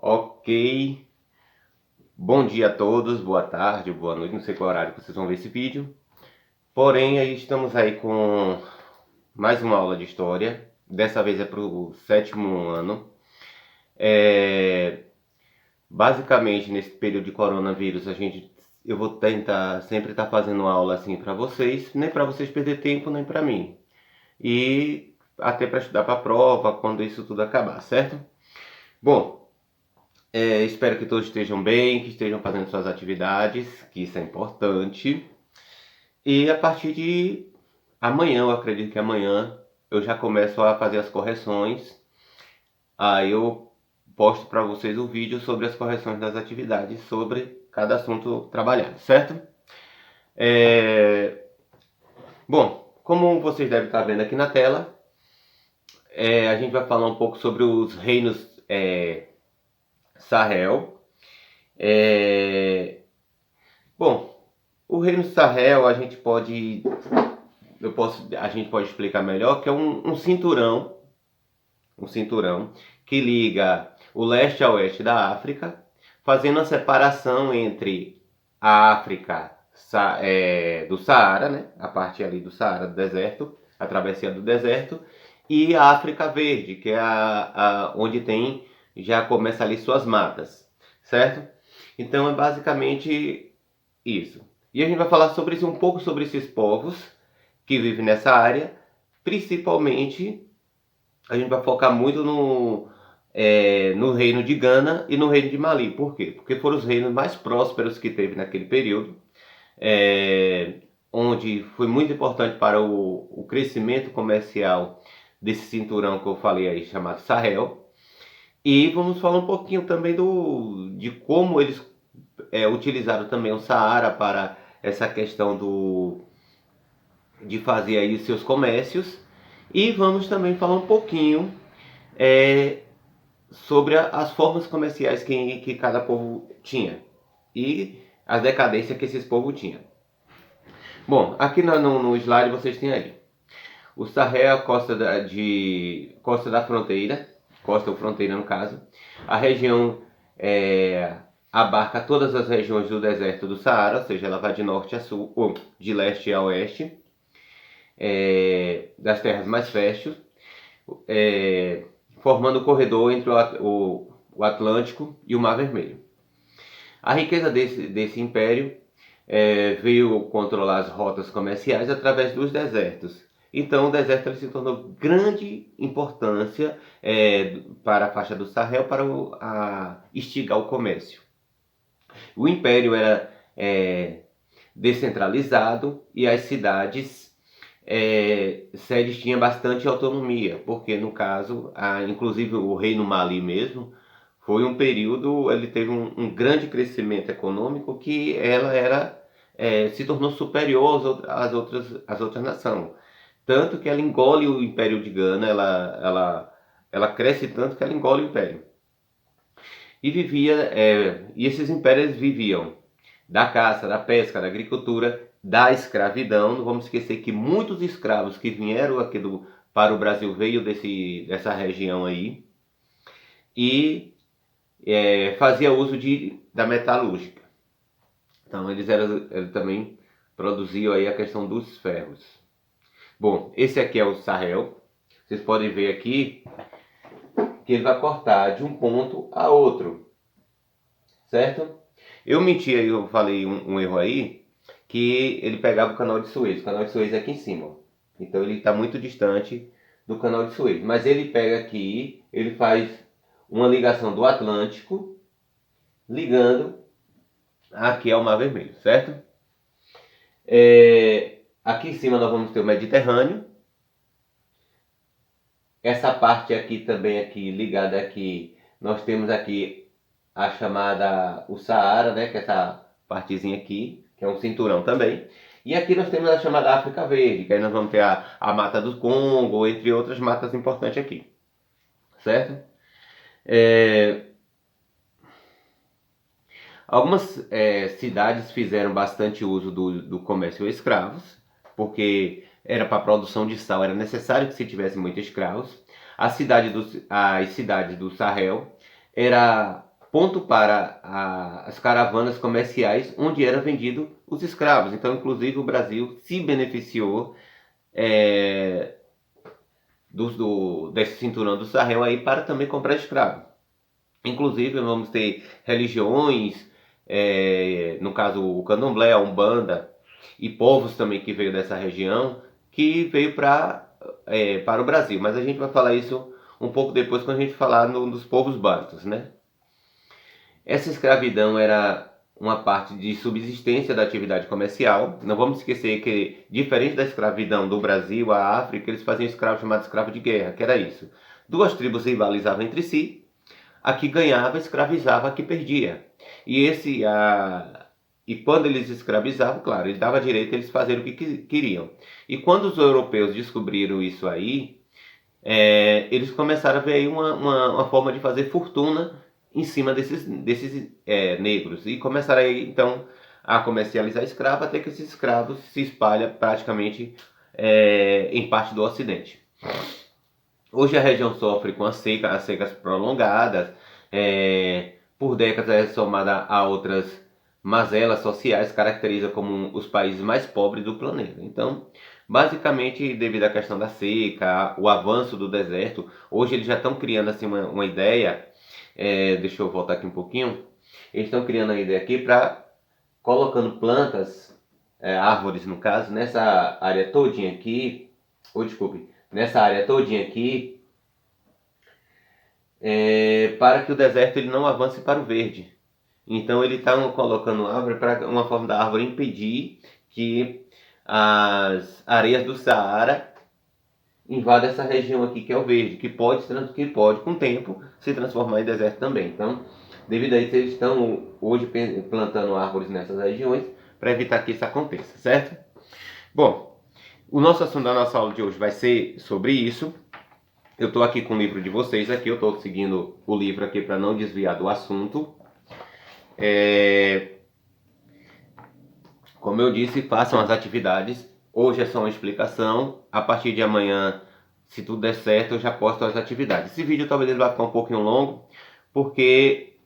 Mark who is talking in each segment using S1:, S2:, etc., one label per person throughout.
S1: Ok, bom dia a todos, boa tarde, boa noite, não sei qual horário que vocês vão ver esse vídeo. Porém, aí estamos aí com mais uma aula de história, dessa vez é para o 7º ano. Basicamente, nesse período de coronavírus, eu vou tentar sempre estar fazendo aula assim para vocês, nem para vocês perder tempo, nem para mim. E até para estudar para a prova, quando isso tudo acabar, certo? Bom, espero que todos estejam bem, que estejam fazendo suas atividades, que isso é importante. E a partir de amanhã, eu acredito que amanhã, eu já começo a fazer as correções. Aí eu posto para vocês o vídeo sobre as correções das atividades, sobre cada assunto trabalhado, certo? Bom, como vocês devem estar vendo aqui na tela, a gente vai falar um pouco sobre os reinos Sahel. Bom, o reino Sahel a gente pode explicar melhor que é um cinturão que liga o leste ao oeste da África, fazendo a separação entre a África do Saara, né, a parte ali do Saara, do deserto, a travessia do deserto, e a África Verde, que é onde já começa ali suas matas, certo? Então é basicamente isso. E a gente vai falar sobre isso, um pouco sobre esses povos que vivem nessa área. Principalmente, a gente vai focar muito no reino de Gana e no reino de Mali. Por quê? Porque foram os reinos mais prósperos que teve naquele período, onde foi muito importante para o crescimento comercial desse cinturão que eu falei aí, chamado Sahel. E vamos falar um pouquinho também de como eles utilizaram também o Saara para essa questão de fazer aí seus comércios. E vamos também falar um pouquinho sobre as formas comerciais que cada povo tinha e as decadências que esses povos tinham. Bom, aqui no slide vocês têm aí o Sahel, costa da fronteira, costa ou fronteira no caso. A região abarca todas as regiões do deserto do Saara, ou seja, ela vai de norte a sul, ou de leste a oeste, das terras mais férteis, formando o corredor entre o Atlântico e o Mar Vermelho. A riqueza desse império veio controlar as rotas comerciais através dos desertos. Então o deserto ele se tornou grande importância para a faixa do Sahel para instigar o comércio. O império era descentralizado e as cidades sedes tinham bastante autonomia, porque no caso, inclusive o reino Mali mesmo, foi um período, ele teve um grande crescimento econômico que ela se tornou superior às outras nações. Tanto que ela engole o Império de Gana, ela cresce tanto que ela engole o Império. E esses impérios viviam da caça, da pesca, da agricultura, da escravidão. Não vamos esquecer que muitos escravos que vieram aqui para o Brasil veio dessa região aí. E fazia uso da metalúrgica. Então eles também produziam aí a questão dos ferros. Bom, esse aqui é o Sahel. Vocês podem ver aqui que ele vai cortar de um ponto a outro, certo? Eu menti aí, eu falei um erro aí, que ele pegava o canal de Suez. O canal de Suez é aqui em cima. Então ele está muito distante do canal de Suez. Mas ele pega aqui, ele faz uma ligação do Atlântico, ligando aqui ao Mar Vermelho, certo? Aqui em cima nós vamos ter o Mediterrâneo. Essa parte aqui também, aqui ligada aqui, nós temos aqui a chamada, o Saara, né? Que é essa partezinha aqui, que é um cinturão também. E aqui nós temos a chamada África Verde, que aí nós vamos ter a Mata do Congo, entre outras matas importantes aqui, certo? Algumas cidades fizeram bastante uso do comércio de escravos, porque era para a produção de sal, era necessário que se tivesse muitos escravos. As cidades do Sahel era ponto para as caravanas comerciais onde eram vendidos os escravos. Então, inclusive, o Brasil se beneficiou desse cinturão do Sahel aí para também comprar escravo. Inclusive, vamos ter religiões, no caso o Candomblé, a Umbanda, e povos também que veio dessa região, que veio para o Brasil. Mas a gente vai falar isso um pouco depois, quando a gente falar dos povos bantus, né? Essa escravidão era uma parte de subsistência da atividade comercial. Não vamos esquecer que, diferente da escravidão do Brasil, a África, eles faziam escravo chamado escravo de guerra, que era isso. Duas tribos rivalizavam entre si, a que ganhava escravizava a que perdia. E quando eles escravizavam, claro, eles davam direito a eles fazerem o que queriam. E quando os europeus descobriram isso aí, eles começaram a ver aí uma forma de fazer fortuna em cima desses negros. E começaram aí, então, a comercializar escravo, até que esses escravos se espalham praticamente em parte do Ocidente. Hoje a região sofre com as secas prolongadas, por décadas é somada a outras mazelas sociais, caracteriza como os países mais pobres do planeta. Então, basicamente, devido à questão da seca, o avanço do deserto, hoje eles já estão criando assim uma ideia, deixa eu voltar aqui um pouquinho, eles estão criando a ideia aqui para colocando plantas, árvores no caso, nessa área todinha aqui, nessa área todinha aqui, para que o deserto ele não avance para o verde. Então ele está colocando árvore para uma forma da árvore impedir que as areias do Saara invadam essa região aqui que é o verde, que pode com o tempo se transformar em deserto também. Então, devido a isso, eles estão hoje plantando árvores nessas regiões para evitar que isso aconteça, certo? Bom, o nosso assunto da nossa aula de hoje vai ser sobre isso. Eu estou aqui com o livro de vocês aqui, eu estou seguindo o livro aqui para não desviar do assunto. Como eu disse, façam as atividades. Hoje é só uma explicação. A partir de amanhã, se tudo der certo, eu já posto as atividades. Esse vídeo talvez ele vá ficar um pouquinho longo, porque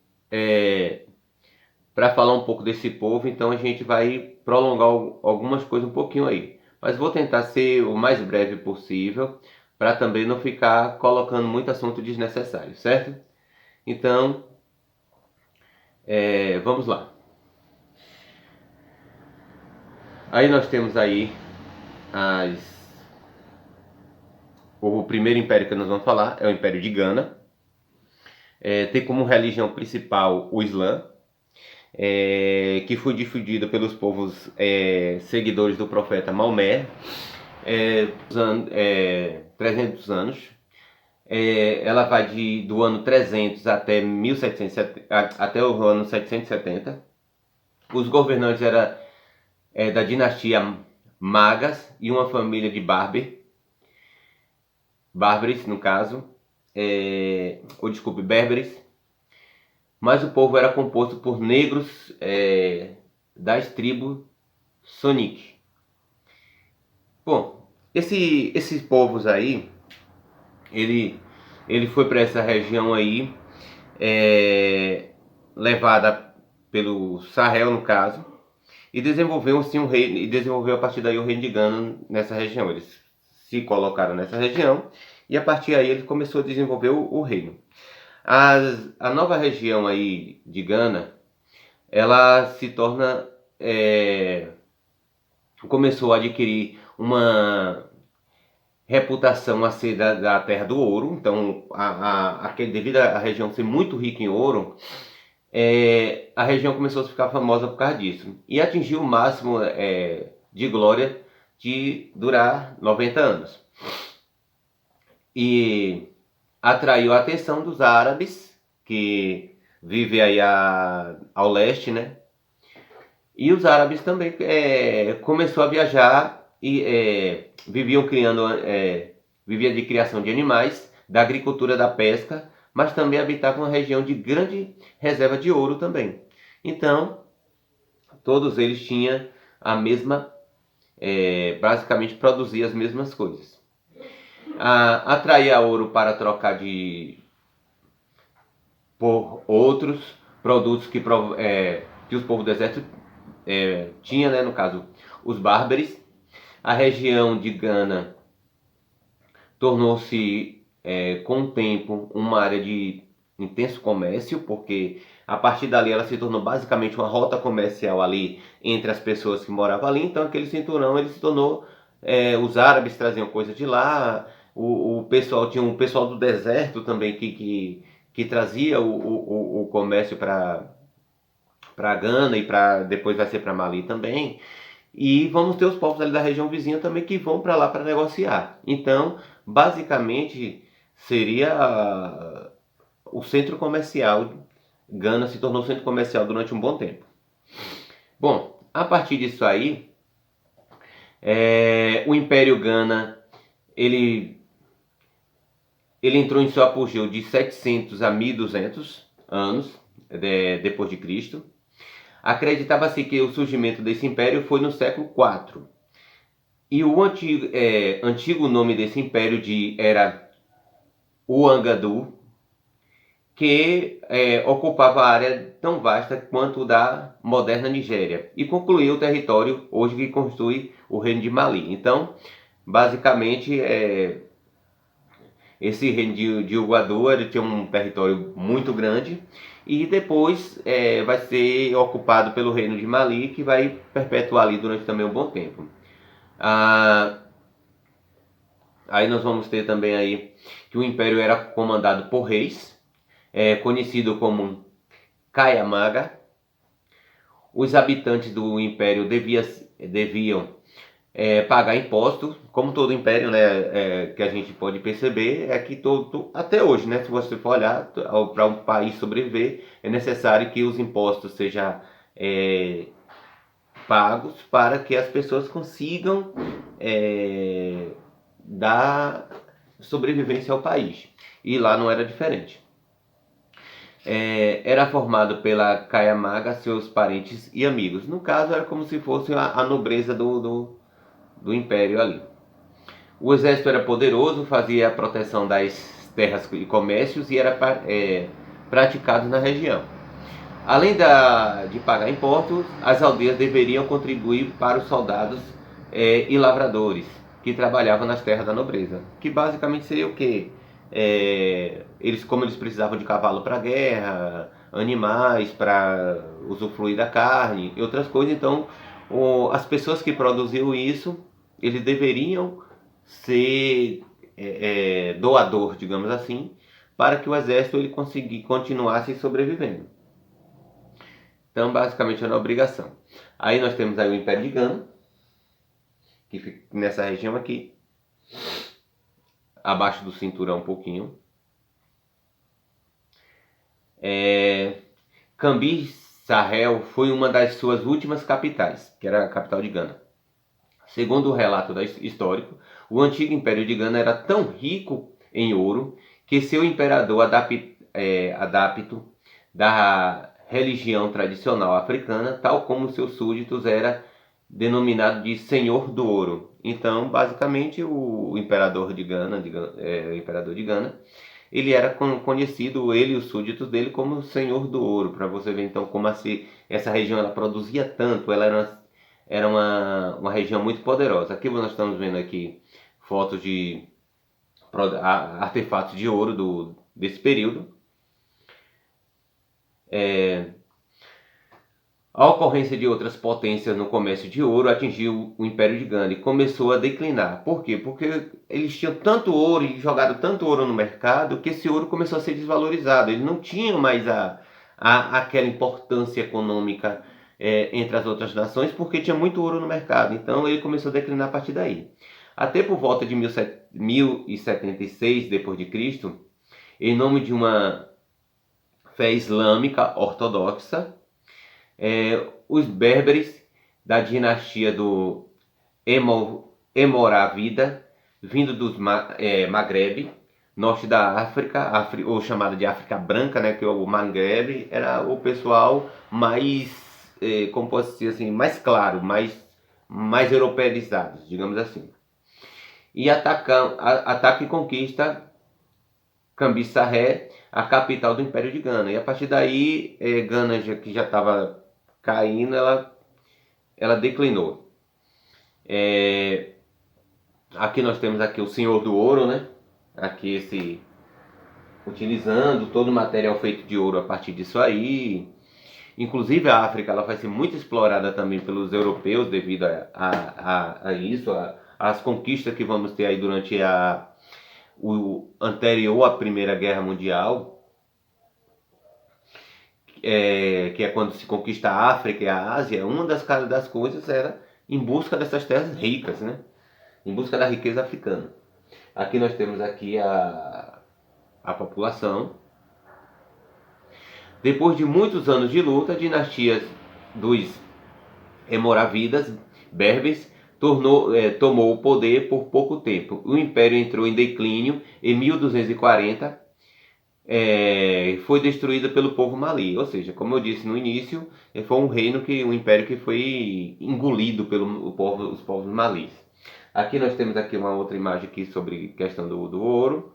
S1: para falar um pouco desse povo, então a gente vai prolongar algumas coisas um pouquinho aí. Mas vou tentar ser o mais breve possível, para também não ficar colocando muito assunto desnecessário, certo? Então, vamos lá. Aí nós temos aí o primeiro império que nós vamos falar é o Império de Gana. Tem como religião principal o Islã, que foi difundido pelos povos seguidores do profeta Maomé, 300 anos. Ela vai do ano 300 até 1770, até o ano 770. Os governantes eram da dinastia Magas e uma família de bárbaros, no caso, berberes. Mas o povo era composto por negros das tribos Sonic. Bom, esses povos aí, ele foi para essa região aí, levada pelo Sahel, no caso, e desenvolveu assim um reino, e desenvolveu a partir daí o reino de Gana nessa região. Eles se colocaram nessa região e a partir daí ele começou a desenvolver o reino. A nova região aí de Gana, ela se torna, começou a adquirir uma reputação a ser da terra do ouro. Então, devido à região ser muito rica em ouro, a região começou a ficar famosa por causa disso. E atingiu o máximo de glória de durar 90 anos. E atraiu a atenção dos árabes, que vivem aí ao leste, né? E os árabes também começou a viajar e viviam de criação de animais, da agricultura, da pesca, mas também habitavam uma região de grande reserva de ouro também. Então, todos eles tinham a mesma, basicamente produziam as mesmas coisas. Atraía ouro para trocar por outros, produtos que os povos do deserto tinha, né, no caso, os bárbaros. A região de Gana tornou-se, com o tempo, uma área de intenso comércio, porque a partir dali ela se tornou basicamente uma rota comercial ali entre as pessoas que moravam ali. Então aquele cinturão ele se tornou, os árabes traziam coisas de lá, o pessoal tinha um pessoal do deserto também que trazia o comércio para Gana e para depois vai ser para Mali também. E vamos ter os povos ali da região vizinha também que vão para lá para negociar. Então, basicamente, seria o centro comercial. Gana se tornou centro comercial durante um bom tempo. Bom, a partir disso aí, o Império Gana, ele entrou em seu apogeu de 700 a 1200 anos depois de Cristo. Acreditava-se que o surgimento desse império foi no século IV. E o antigo nome desse império era Ouagadougou, que ocupava a área tão vasta quanto da moderna Nigéria e concluiu o território hoje que constitui o reino de Mali. Então, basicamente, esse reino de Ouagadougou ele tinha um território muito grande e depois vai ser ocupado pelo reino de Mali, que vai perpetuar ali durante também um bom tempo. Aí nós vamos ter também aí que o império era comandado por reis, conhecido como Kayamaga. Os habitantes do império deviam pagar impostos, como todo império, né, que a gente pode perceber, é que até hoje, né, se você for olhar, para um país sobreviver, é necessário que os impostos sejam pagos para que as pessoas consigam dar sobrevivência ao país. E lá não era diferente. Era formado pela Kayamaga, seus parentes e amigos. No caso, era como se fosse a nobreza do império ali. O exército era poderoso, fazia a proteção das terras e comércios e era praticado na região. Além de pagar impostos, as aldeias deveriam contribuir para os soldados e lavradores que trabalhavam nas terras da nobreza, que basicamente seria o quê? Como eles precisavam de cavalo para guerra, animais para usufruir da carne e outras coisas, então as pessoas que produziam isso, eles deveriam ser doador, digamos assim, para que o exército ele continuasse sobrevivendo. Então, basicamente, era uma obrigação. Aí nós temos aí o Império de Gana, que fica nessa região aqui, abaixo do cinturão um pouquinho. Cambi Sahel foi uma das suas últimas capitais, que era a capital de Gana. Segundo o relato histórico, o antigo Império de Gana era tão rico em ouro que seu imperador adapto da religião tradicional africana, tal como seus súditos, era denominado de Senhor do Ouro. Então, basicamente, o imperador de Gana, ele era conhecido, ele e os súditos dele, como Senhor do Ouro. Para você ver então como assim, essa região ela produzia tanto, ela era uma região muito poderosa. Aqui nós estamos vendo aqui fotos de artefatos de ouro desse período. A ocorrência de outras potências no comércio de ouro atingiu o Império de Gana e começou a declinar. Por quê? Porque eles tinham tanto ouro e jogaram tanto ouro no mercado que esse ouro começou a ser desvalorizado. Eles não tinham mais aquela importância econômica entre as outras nações porque tinha muito ouro no mercado. Então ele começou a declinar a partir daí. Até por volta de 1076 d.C., em nome de uma fé islâmica ortodoxa, os berberes da dinastia do Emorávida, vindo dos Maghreb, norte da África, ou chamada de África Branca, né, que o Maghreb era o pessoal mais, como posso dizer assim, mais claro, mais europeizado, digamos assim. E ataca e conquista Cambissaé, a capital do Império de Gana. E a partir daí, Gana, que já estava caindo, ela declinou. Aqui nós temos aqui o Senhor do Ouro, né? Aqui utilizando todo o material feito de ouro a partir disso aí. Inclusive a África ela vai ser muito explorada também pelos europeus devido a isso, as conquistas que vamos ter aí durante o anterior à Primeira Guerra Mundial, que é quando se conquista a África e a Ásia. Uma das coisas era em busca dessas terras ricas, né? Em busca da riqueza africana. Aqui nós temos aqui a população. Depois de muitos anos de luta, a dinastia dos Almorávidas Berberes tomou o poder por pouco tempo. O império entrou em declínio em 1240. Foi destruído pelo povo Mali, ou seja, como eu disse no início, foi um império que foi engolido os povos malis. Aqui nós temos aqui uma outra imagem aqui sobre questão do ouro,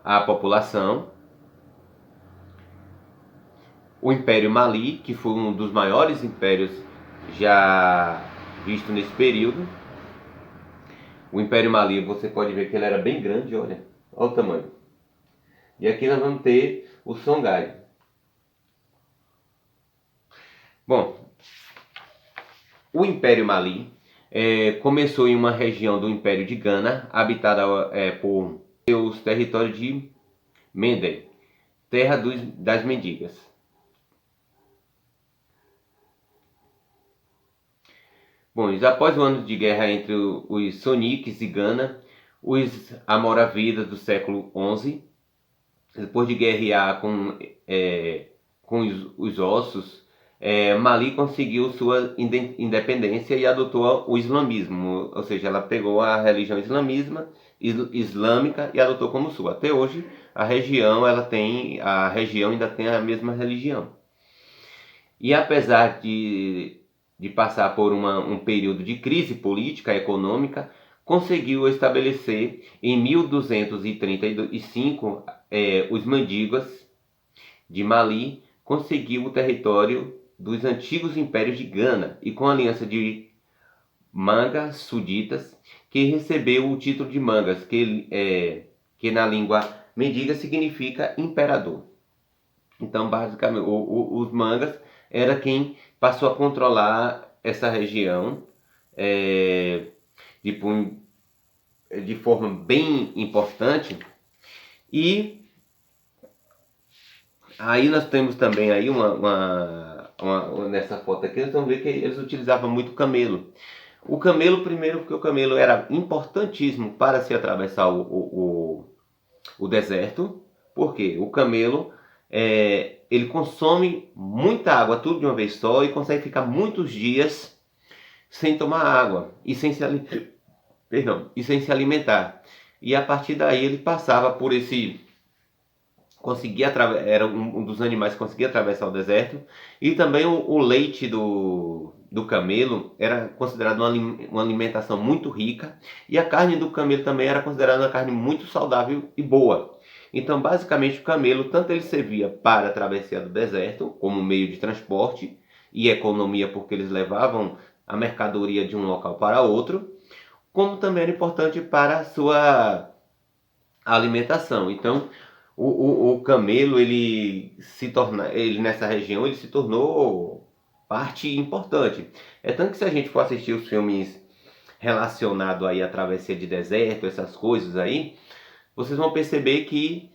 S1: a população, o Império Mali, que foi um dos maiores impérios já visto nesse período. O Império Mali, você pode ver que ele era bem grande, olha o tamanho. E aqui nós vamos ter o Songhai. Bom, o Império Mali começou em uma região do Império de Gana, habitada por seus territórios de Mende, terra das mendigas. Bom, após o ano de guerra entre os Soniques e Gana, os Almoravidas do século XI, depois de guerrear com os ossos, Mali conseguiu sua independência e adotou o islamismo, ou seja, ela pegou a religião islâmica e adotou como sua. Até hoje, a região ainda tem a mesma religião. E apesar de passar por um período de crise política e econômica, conseguiu estabelecer em 1235 os Mandingas de Mali, conseguiu o território dos antigos impérios de Gana e com a aliança de Mangas Suditas, que recebeu o título de Mangas, que na língua mendiga significa imperador. Então, basicamente, os Mangas era quem passou a controlar essa região de forma bem importante. E aí nós temos também aí nessa foto aqui, nós vamos ver que eles utilizavam muito camelo. O camelo, primeiro, porque o camelo era importantíssimo para se atravessar o deserto, porque o camelo ele consome muita água tudo de uma vez só e consegue ficar muitos dias sem tomar água e sem se alimentar. E a partir daí ele passava por era um dos animais que conseguia atravessar o deserto. E também o leite do camelo era considerado uma alimentação muito rica, e a carne do camelo também era considerada uma carne muito saudável e boa. Então, basicamente, o camelo, tanto ele servia para a travessia do deserto, como meio de transporte e economia, porque eles levavam a mercadoria de um local para outro, como também era importante para a sua alimentação. Então, o camelo, ele nessa região, ele se tornou parte importante. É tanto que se a gente for assistir os filmes relacionados aí à travessia de deserto, essas coisas aí, vocês vão perceber que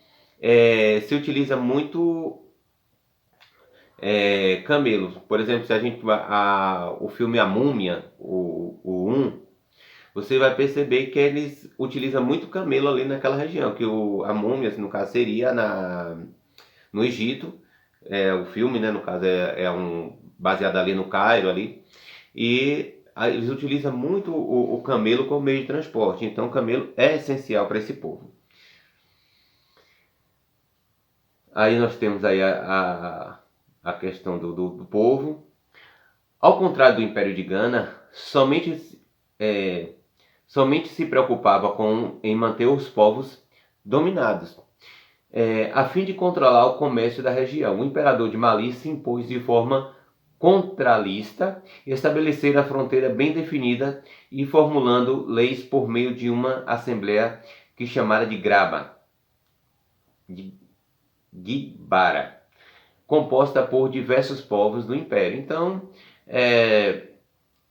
S1: se utiliza muito camelos. Por exemplo, se a gente o filme A Múmia, o 1, você vai perceber que eles utilizam muito camelo ali naquela região, que a múmia, no caso, seria no Egito. O filme, né, no caso, baseado ali no Cairo, ali. E eles utilizam muito o camelo como meio de transporte. Então, o camelo é essencial para esse povo. Aí nós temos aí a questão do povo. Ao contrário do Império de Gana, somente se preocupava em manter os povos dominados. a fim de controlar o comércio da região. O imperador de Mali se impôs de forma contralista, estabelecer a fronteira bem definida e formulando leis por meio de uma assembleia que chamara de Graba, de Gibara, composta por diversos povos do império. Então,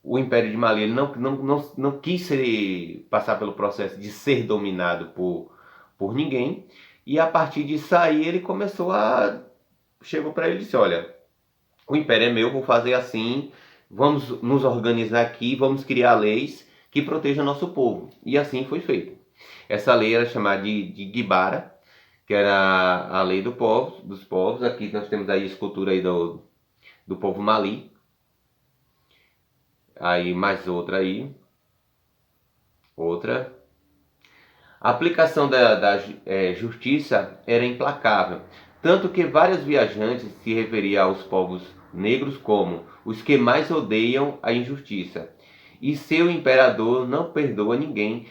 S1: o Império de Mali ele não quis passar pelo processo de ser dominado por ninguém, e a partir disso aí ele chegou para ele e disse, olha, o Império é meu, vou fazer assim, vamos nos organizar aqui, vamos criar leis que protejam nosso povo. E assim foi feito. Essa lei era chamada de Gibara, que era a lei dos povos. Aqui nós temos aí a escultura aí do povo Mali. Aí mais outra aí. Outra. A aplicação da justiça era implacável, tanto que vários viajantes se referiam aos povos negros como os que mais odeiam a injustiça. E seu imperador não perdoa ninguém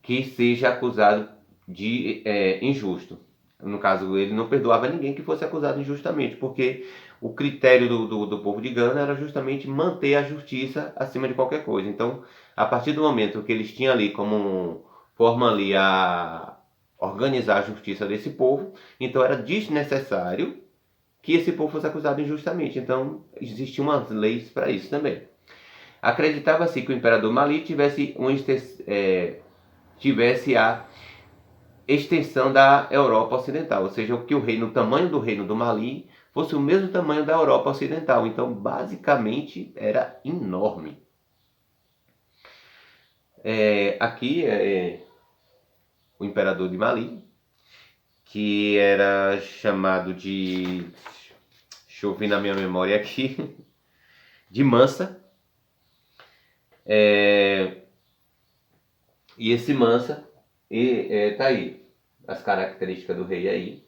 S1: que seja acusado de injusto. No caso, ele não perdoava ninguém que fosse acusado injustamente, porque o critério do povo de Gana era justamente manter a justiça acima de qualquer coisa. Então, a partir do momento que eles tinham ali como forma ali a organizar a justiça desse povo, então era desnecessário que esse povo fosse acusado injustamente. Então, existiam umas leis para isso também. Acreditava-se que o imperador Mali tivesse a extensão da Europa Ocidental, ou seja, que o tamanho do reino do Mali fosse o mesmo tamanho da Europa Ocidental. Então, basicamente, era enorme. Aqui é o imperador de Mali, que era chamado de... Deixa eu ver na minha memória aqui. De Mansa. E esse Mansa, tá aí. As características do rei aí.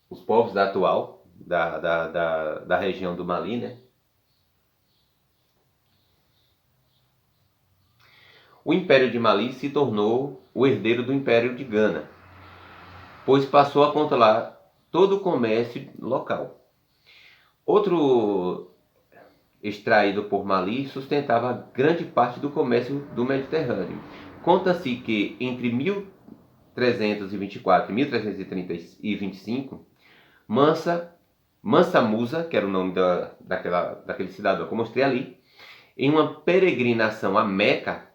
S1: Os povos da atual, da região do Mali, né? O Império de Mali se tornou o herdeiro do Império de Gana, pois passou a controlar todo o comércio local. Outro extraído por Mali sustentava grande parte do comércio do Mediterrâneo. Conta-se que entre 1324 e 1325, Mansa Musa, que era o nome daquele cidadão que eu mostrei ali, em uma peregrinação a Meca.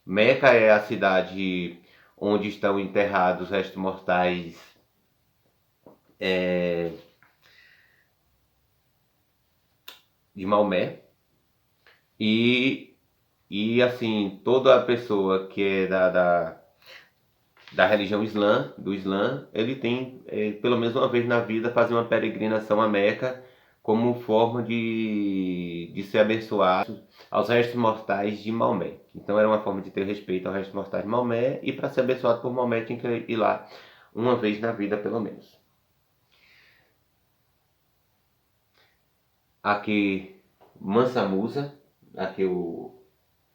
S1: Meca é a cidade onde estão enterrados os restos mortais de Maomé. E assim, toda a pessoa que é da religião do Islã, ele tem, pelo menos uma vez na vida, fazer uma peregrinação a Meca como forma de ser abençoado aos restos mortais de Maomé. Então era uma forma de ter respeito aos restos mortais de Maomé, e para ser abençoado por Maomé tinha que ir lá uma vez na vida, pelo menos. Aqui Mansa Musa, aqui o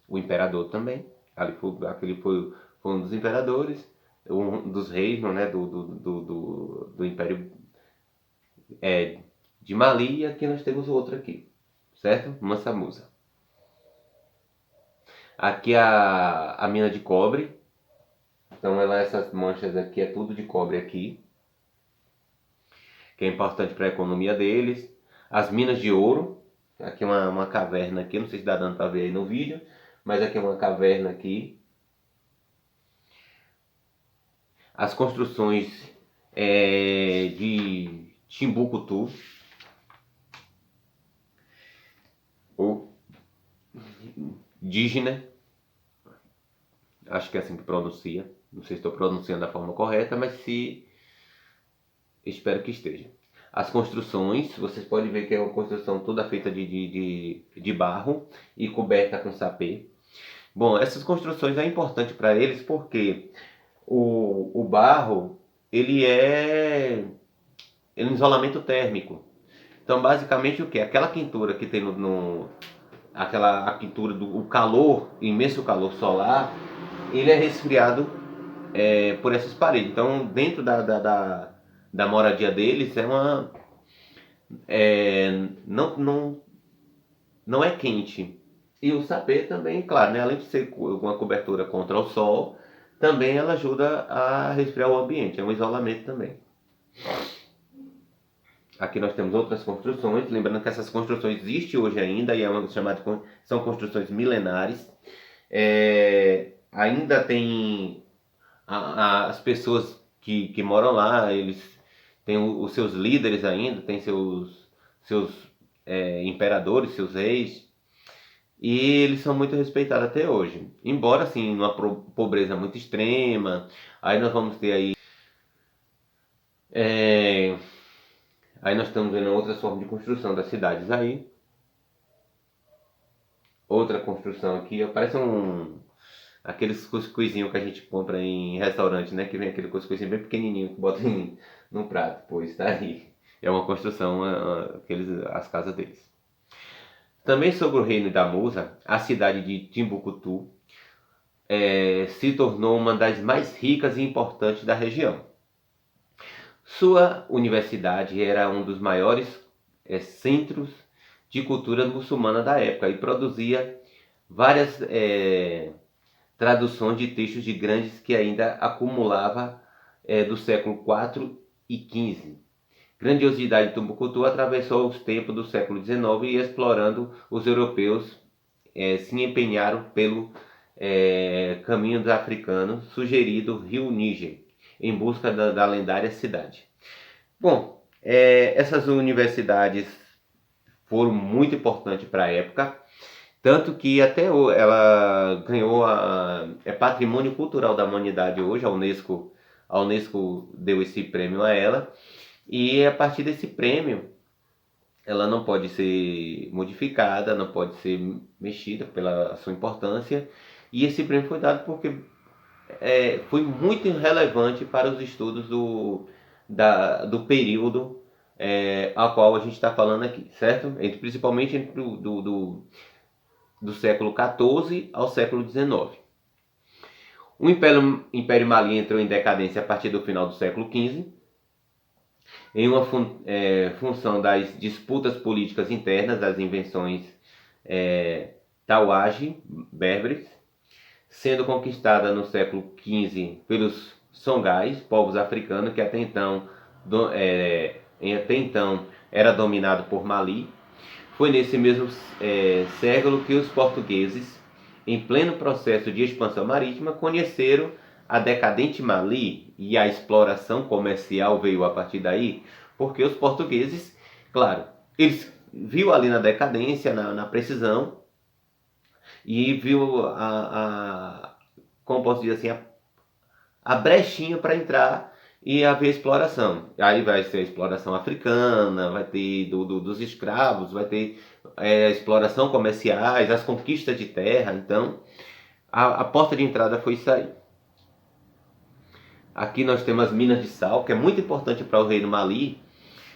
S1: imperador também. Aquele foi um dos imperadores, um dos reis, né, do Império de Mali. E aqui nós temos o outro aqui, certo? Mansa Musa. Aqui a mina de cobre. Então essas manchas aqui é tudo de cobre aqui, que é importante para a economia deles. As minas de ouro. Aqui uma caverna aqui, não sei se dá dando para ver aí no vídeo, mas aqui é uma caverna aqui. As construções de Timbuktu, ou indígena, acho que é assim que pronuncia, não sei se estou pronunciando da forma correta, mas espero que esteja. As construções, vocês podem ver que é uma construção toda feita de barro e coberta com sapê. Bom, essas construções é importante para eles porque o barro, ele é um isolamento térmico. Então, basicamente, o que? Aquela quentura que tem a quentura do calor, imenso calor solar, ele é resfriado por essas paredes. Então, dentro da moradia deles não é quente. E o sapê também, claro, né, além de ser uma cobertura contra o sol, também ela ajuda a resfriar o ambiente, é um isolamento também. Aqui nós temos outras construções, lembrando que essas construções existem hoje ainda e são construções milenares. Ainda tem as pessoas que moram lá, eles têm os seus líderes ainda, têm seus imperadores, seus reis, e eles são muito respeitados até hoje. Embora, assim, numa pobreza muito extrema, aí nós vamos ter é, aí nós estamos vendo outras formas de construção das cidades aí. Outra construção aqui, parece aqueles cuscuzinhos que a gente compra em restaurante, né? Que vem aquele cuscuzinho bem pequenininho que bota num prato. Pois tá aí. É uma construção, as casas deles. Também sobre o reino da Musa, a cidade de Timbuktu se tornou uma das mais ricas e importantes da região. Sua universidade era um dos maiores centros de cultura muçulmana da época e produzia várias traduções de textos de grandes que ainda acumulava do século IV e XV. Grandiosidade de Timbuktu atravessou os tempos do século XIX e explorando os europeus se empenharam pelo caminho dos africanos sugerido rio Níger, em busca da lendária cidade. Bom, essas universidades foram muito importantes para a época, tanto que até ela ganhou patrimônio cultural da humanidade hoje, a Unesco deu esse prêmio a ela, e a partir desse prêmio ela não pode ser modificada, não pode ser mexida pela sua importância, e esse prêmio foi dado porque foi muito relevante para os estudos do período a qual a gente está falando aqui, certo? Principalmente do século XIV ao século XIX. O Império Mali entrou em decadência a partir do final do século XV, em uma função das disputas políticas internas, das invenções Tawage berberes, sendo conquistada no século XV pelos Songais, povos africanos que até então era dominado por Mali. Foi nesse mesmo século que os portugueses, em pleno processo de expansão marítima, conheceram a decadente Mali, e a exploração comercial veio a partir daí, porque os portugueses, claro, eles viu ali na decadência, na precisão, e viu como posso dizer assim, a brechinha para entrar e haver exploração. Aí vai ser a exploração africana, vai ter dos escravos, vai ter exploração comerciais, as conquistas de terra. Então, a porta de entrada foi isso aí. Aqui nós temos as minas de sal, que é muito importante para o reino Mali.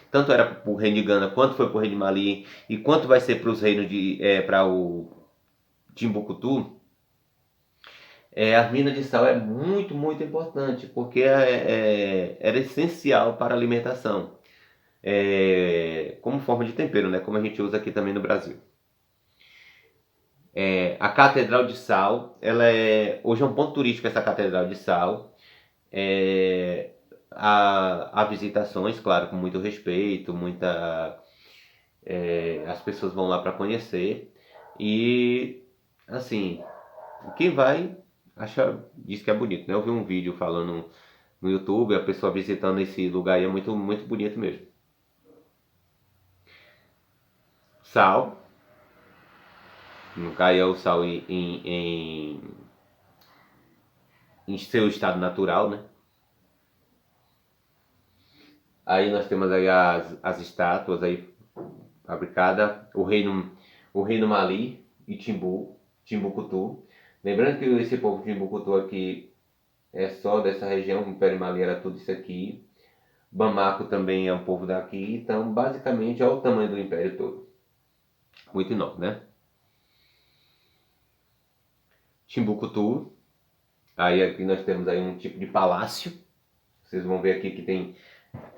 S1: Tanto era para o reino de Gana, quanto foi para o reino de Mali, e quanto vai ser para os reinos para o Timbuktu. As minas de sal é muito, muito importante, porque era essencial para a alimentação, como forma de tempero, né? Como a gente usa aqui também no Brasil. A Catedral de Sal, hoje é um ponto turístico essa Catedral de Sal. Há visitações, claro, com muito respeito, as pessoas vão lá para conhecer, e assim, quem vai diz que é bonito, né? Eu vi um vídeo falando no YouTube, a pessoa visitando esse lugar e é muito, muito bonito mesmo. Sal, no caso é o sal em seu estado natural, né? Aí nós temos aí as estátuas aí fabricadas, o reino Mali e Timbuktu. Lembrando que esse povo de Timbuktu aqui é só dessa região, o Império Mali era tudo isso aqui. Bamako também é um povo daqui, então basicamente é o tamanho do império todo. Muito enorme, né? Timbuktu Aí aqui nós temos aí um tipo de palácio. Vocês vão ver aqui que tem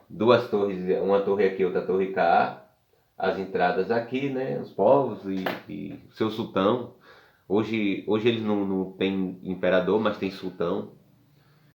S1: duas torres, uma torre aqui, outra torre cá. As entradas aqui, né? Os povos e o seu sultão. Hoje eles não têm imperador, mas tem sultão.